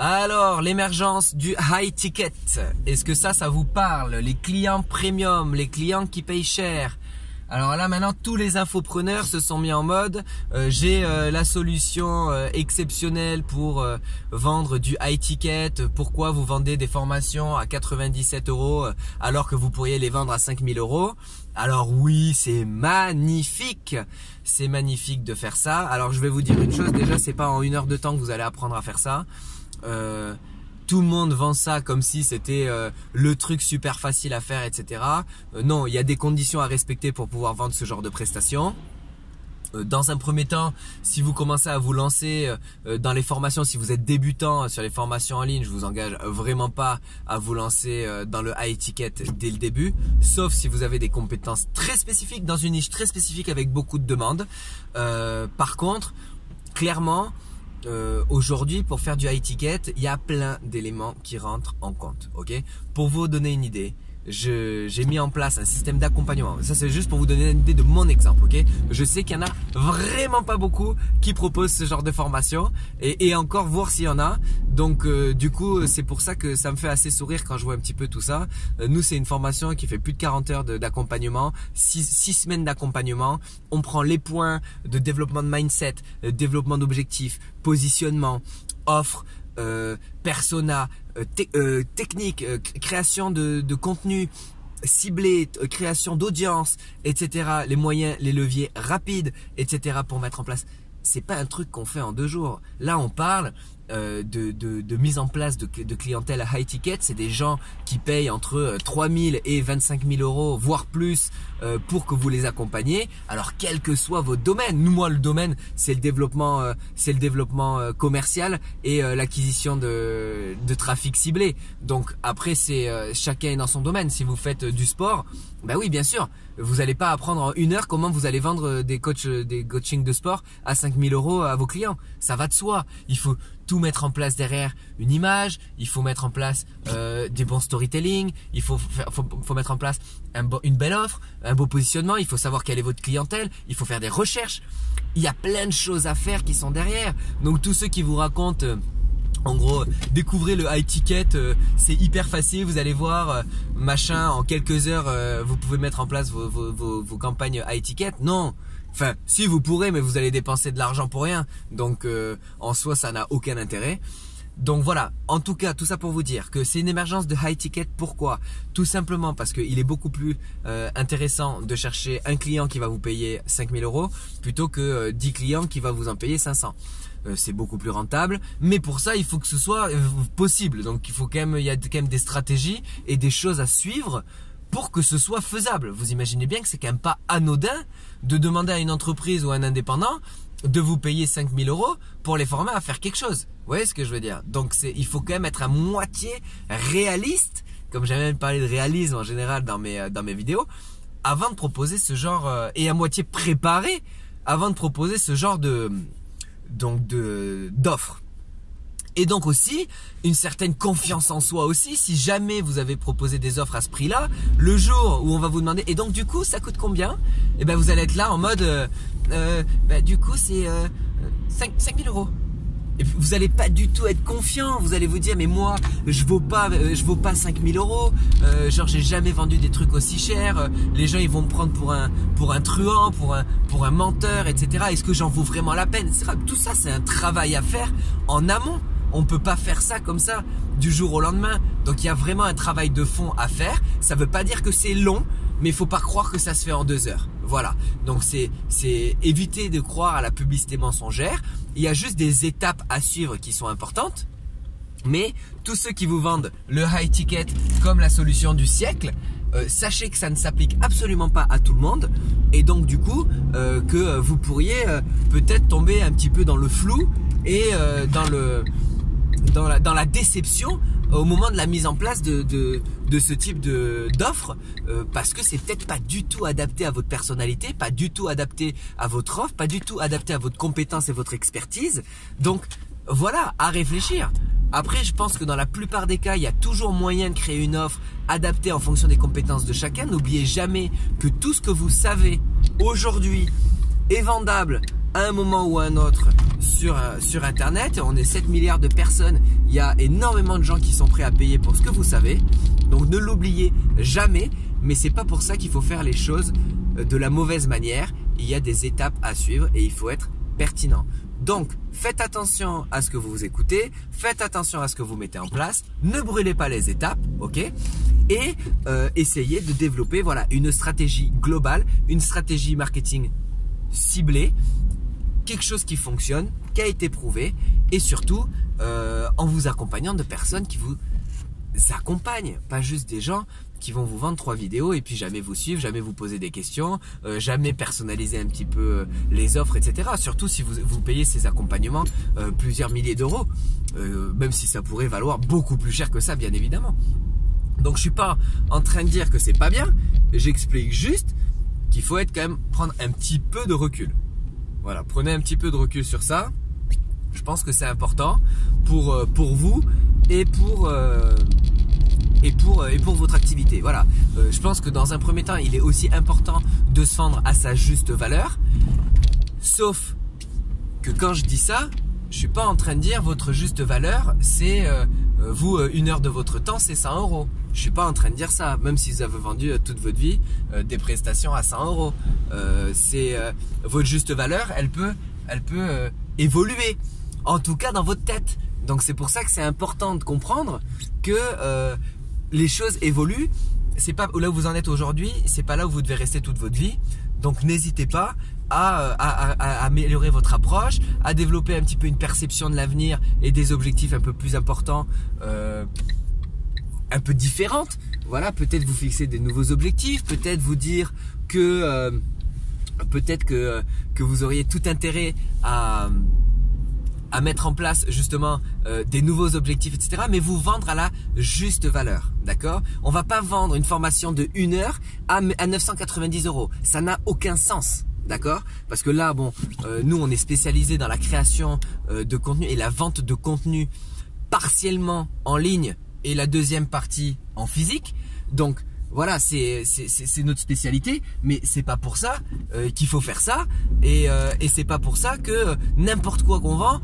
Alors, l'émergence du high ticket, est-ce que ça vous parle? Les clients premium, les clients qui payent cher. Alors là maintenant tous les infopreneurs se sont mis en mode j'ai la solution exceptionnelle pour vendre du high ticket. Pourquoi vous vendez des formations à 97 € alors que vous pourriez les vendre à 5000 €? Alors oui, c'est magnifique de faire ça. Alors je vais vous dire une chose, déjà c'est pas en 1 heure de temps que vous allez apprendre à faire ça. Tout le monde vend ça comme si c'était le truc super facile à faire, etc. Non, il y a des conditions à respecter pour pouvoir vendre ce genre de prestations. Dans un premier temps, si vous commencez à vous lancer dans les formations, si vous êtes débutant sur les formations en ligne, je vous engage vraiment pas à vous lancer dans le high ticket dès le début, sauf si vous avez des compétences très spécifiques dans une niche très spécifique avec beaucoup de demandes. Par contre, clairement, aujourd'hui pour faire du high ticket, il y a plein d'éléments qui rentrent en compte. Ok, pour vous donner une idée, j'ai mis en place un système d'accompagnement. Ça c'est juste pour vous donner une idée de mon exemple. Ok, je sais qu'il y en a vraiment pas beaucoup qui proposent ce genre de formation et encore voir s'il y en a. Donc du coup c'est pour ça que ça me fait assez sourire quand je vois un petit peu tout ça. Nous c'est une formation qui fait plus de 40 heures d'accompagnement, 6 semaines d'accompagnement. On prend les points de développement de mindset, développement d'objectifs, positionnement, offre, persona, technique, création de contenu ciblé, création d'audience, etc. Les moyens, les leviers rapides, etc. pour mettre en place. C'est pas un truc qu'on fait en 2 jours. Là, on parle de mise en place de clientèle à high ticket. C'est des gens qui payent entre 3000 et 25 000 €, voire plus, pour que vous les accompagniez. Alors, quel que soit votre domaine. Nous, moi, le domaine, c'est le développement commercial et l'acquisition de trafic ciblé. Donc, après, c'est chacun est dans son domaine. Si vous faites du sport, bah oui, bien sûr, vous n'allez pas apprendre en 1 heure comment vous allez vendre des coachings de sport à 5000 € à vos clients. Ça va de soi. Il faut tout mettre en place derrière une image, il faut mettre en place des bons storytelling, il faut mettre en place une belle offre, un beau positionnement, il faut savoir quelle est votre clientèle, il faut faire des recherches. Il y a plein de choses à faire qui sont derrière. Donc tous ceux qui vous racontent en gros, découvrez le high ticket, c'est hyper facile, vous allez voir, machin, en quelques heures, vous pouvez mettre en place vos campagnes high ticket. Non, enfin, si vous pourrez, mais vous allez dépenser de l'argent pour rien. Donc, en soi, ça n'a aucun intérêt. Donc voilà, en tout cas, tout ça pour vous dire que c'est une émergence de high ticket. Pourquoi? Tout simplement parce qu'il est beaucoup plus intéressant de chercher un client qui va vous payer 5000 € plutôt que 10 clients qui va vous en payer 500. C'est beaucoup plus rentable, mais pour ça il faut que ce soit possible. Donc il y a quand même des stratégies et des choses à suivre pour que ce soit faisable. Vous imaginez bien que c'est quand même pas anodin de demander à une entreprise ou à un indépendant de vous payer 5000 € pour les former à faire quelque chose. Vous voyez ce que je veux dire? Donc il faut quand même être à moitié réaliste, comme j'avais même parlé de réalisme en général dans mes vidéos, avant de proposer ce genre, et à moitié préparé avant de proposer ce genre d'offres. Et donc aussi une certaine confiance en soi aussi. Si jamais vous avez proposé des offres à ce prix-là, le jour où on va vous demander et donc du coup ça coûte combien, et ben vous allez être là en mode du coup c'est 5000 €. Et vous allez pas du tout être confiant. Vous allez vous dire mais moi je vaux pas 5000 €. Genre j'ai jamais vendu des trucs aussi chers. Les gens ils vont me prendre pour un truand, pour un menteur, etc. Est-ce que j'en vaux vraiment la peine? Tout ça c'est un travail à faire en amont. On peut pas faire ça comme ça du jour au lendemain. Donc il y a vraiment un travail de fond à faire. Ça veut pas dire que c'est long, mais il faut pas croire que ça se fait en 2 heures. Voilà. Donc c'est éviter de croire à la publicité mensongère. Il y a juste des étapes à suivre qui sont importantes. Mais tous ceux qui vous vendent le high ticket comme la solution du siècle, sachez que ça ne s'applique absolument pas à tout le monde. Et donc du coup, que vous pourriez peut-être tomber un petit peu dans le flou et dans la déception au moment de la mise en place de ce type d'offre, parce que c'est peut-être pas du tout adapté à votre personnalité, pas du tout adapté à votre offre, pas du tout adapté à votre compétence et votre expertise. Donc voilà, à réfléchir. Après, je pense que dans la plupart des cas, il y a toujours moyen de créer une offre adaptée en fonction des compétences de chacun. N'oubliez jamais que tout ce que vous savez aujourd'hui est vendable à un moment ou à un autre sur Internet. On est 7 milliards de personnes. Il y a énormément de gens qui sont prêts à payer pour ce que vous savez. Donc ne l'oubliez jamais. Mais c'est pas pour ça qu'il faut faire les choses de la mauvaise manière. Il y a des étapes à suivre et il faut être pertinent. Donc, faites attention à ce que vous écoutez, faites attention à ce que vous mettez en place, ne brûlez pas les étapes, ok? Et essayez de développer voilà, une stratégie globale, une stratégie marketing ciblée, quelque chose qui fonctionne, qui a été prouvé, et surtout en vous accompagnant de personnes qui vous accompagnent, pas juste des gens qui vont vous vendre 3 vidéos et puis jamais vous suivre, jamais vous poser des questions, jamais personnaliser un petit peu les offres, etc. Surtout si vous payez ces accompagnements plusieurs milliers d'euros, même si ça pourrait valoir beaucoup plus cher que ça, bien évidemment. Donc je suis pas en train de dire que c'est pas bien, j'explique juste qu'il faut être quand même prendre un petit peu de recul. Voilà, prenez un petit peu de recul sur ça. Je pense que c'est important pour vous et pour votre activité. Voilà, je pense que dans un premier temps, il est aussi important de se vendre à sa juste valeur. Sauf que quand je dis ça, je suis pas en train de dire votre juste valeur, c'est vous 1 heure de votre temps, c'est 100 euros. Je suis pas en train de dire ça, même si vous avez vendu toute votre vie des prestations à 100 euros. C'est votre juste valeur, elle peut évoluer, en tout cas dans votre tête. Donc c'est pour ça que c'est important de comprendre que les choses évoluent. C'est pas là où vous en êtes aujourd'hui, c'est pas là où vous devez rester toute votre vie. Donc n'hésitez pas à améliorer votre approche, à développer un petit peu une perception de l'avenir et des objectifs un peu plus importants, un peu différentes. Voilà, peut-être vous fixer des nouveaux objectifs, peut-être vous dire que peut-être que vous auriez tout intérêt à mettre en place justement des nouveaux objectifs, etc. Mais vous vendre à la juste valeur, d'accord? On va pas vendre une formation de 1 heure à 990 euros. Ça n'a aucun sens, d'accord? Parce que là, bon, nous on est spécialisé dans la création de contenu et la vente de contenu partiellement en ligne et la deuxième partie en physique. Donc voilà, c'est notre spécialité, mais c'est pas pour ça qu'il faut faire ça, et c'est pas pour ça que n'importe quoi qu'on vend,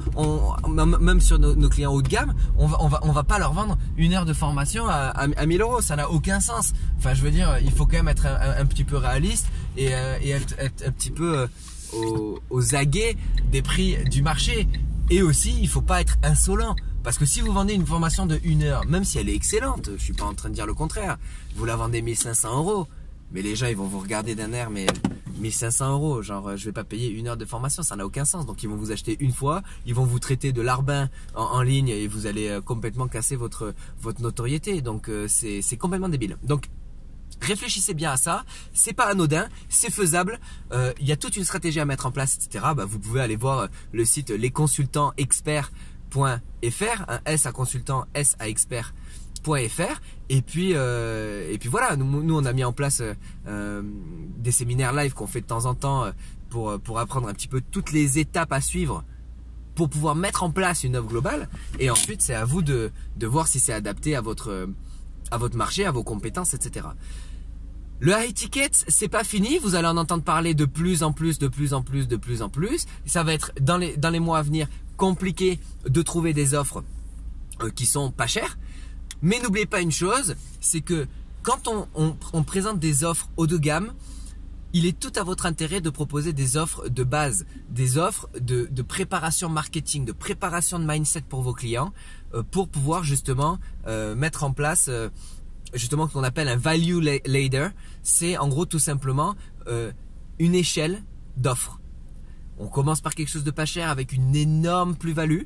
même sur nos clients haut de gamme, on va pas leur vendre 1 heure de formation à 1000 euros, ça n'a aucun sens. Enfin, je veux dire, il faut quand même être un petit peu réaliste et être un petit peu aux aguets des prix du marché. Et aussi, il faut pas être insolent. Parce que si vous vendez une formation de 1 heure, même si elle est excellente, je suis pas en train de dire le contraire, vous la vendez 1500 euros, mais les gens ils vont vous regarder d'un air, mais 1500 euros, genre je vais pas payer 1 heure de formation, ça n'a aucun sens. Donc ils vont vous acheter une fois, ils vont vous traiter de larbin en ligne et vous allez complètement casser votre notoriété. Donc c'est complètement débile. Donc réfléchissez bien à ça, c'est pas anodin, c'est faisable, il y a toute une stratégie à mettre en place, etc. Bah, vous pouvez aller voir le site lesconsultantsexperts.fr, un S à consultant, S à expert.fr, et puis voilà, nous on a mis en place des séminaires live qu'on fait de temps en temps pour apprendre un petit peu toutes les étapes à suivre pour pouvoir mettre en place une offre globale, et ensuite c'est à vous de voir si c'est adapté à votre marché, à vos compétences, etc. Le high ticket, c'est pas fini, vous allez en entendre parler de plus en plus. Ça va être dans les mois à venir compliqué de trouver des offres qui sont pas chères. Mais n'oubliez pas une chose, c'est que quand on présente des offres haut de gamme, il est tout à votre intérêt de proposer des offres de base, des offres de préparation marketing, de préparation de mindset pour vos clients, pour pouvoir justement mettre en place justement ce qu'on appelle un value ladder. C'est en gros tout simplement une échelle d'offres. On commence par quelque chose de pas cher avec une énorme plus-value,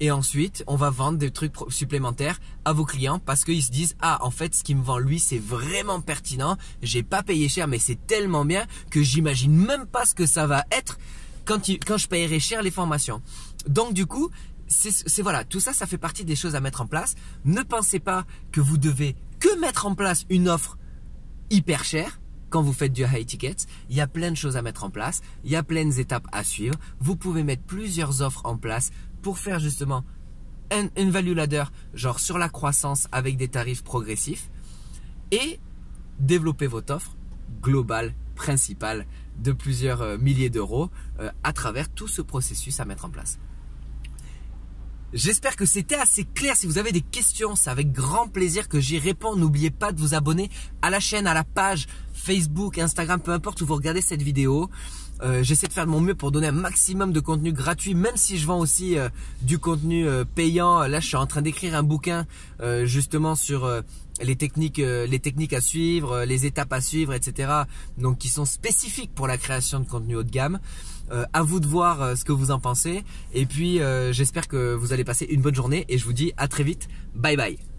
et ensuite on va vendre des trucs supplémentaires à vos clients parce qu'ils se disent: ah, en fait ce qu'il me vend lui c'est vraiment pertinent, j'ai pas payé cher mais c'est tellement bien que j'imagine même pas ce que ça va être quand je payerai cher les formations. Donc du coup c'est voilà, tout ça fait partie des choses à mettre en place. Ne pensez pas que vous devez que mettre en place une offre hyper chère quand vous faites du high ticket. Il y a plein de choses à mettre en place, il y a plein d'étapes à suivre. Vous pouvez mettre plusieurs offres en place pour faire justement une value ladder, genre sur la croissance avec des tarifs progressifs, et développer votre offre globale, principale de plusieurs milliers d'euros à travers tout ce processus à mettre en place. J'espère que c'était assez clair. Si vous avez des questions, c'est avec grand plaisir que j'y réponds. N'oubliez pas de vous abonner à la chaîne, à la page Facebook, Instagram, peu importe où vous regardez cette vidéo. J'essaie de faire de mon mieux pour donner un maximum de contenu gratuit, même si je vends aussi du contenu payant. Là, je suis en train d'écrire un bouquin justement sur les techniques à suivre, les étapes à suivre, etc. Donc, qui sont spécifiques pour la création de contenu haut de gamme. À vous de voir ce que vous en pensez. Et puis, j'espère que vous allez passer une bonne journée et je vous dis à très vite. Bye bye.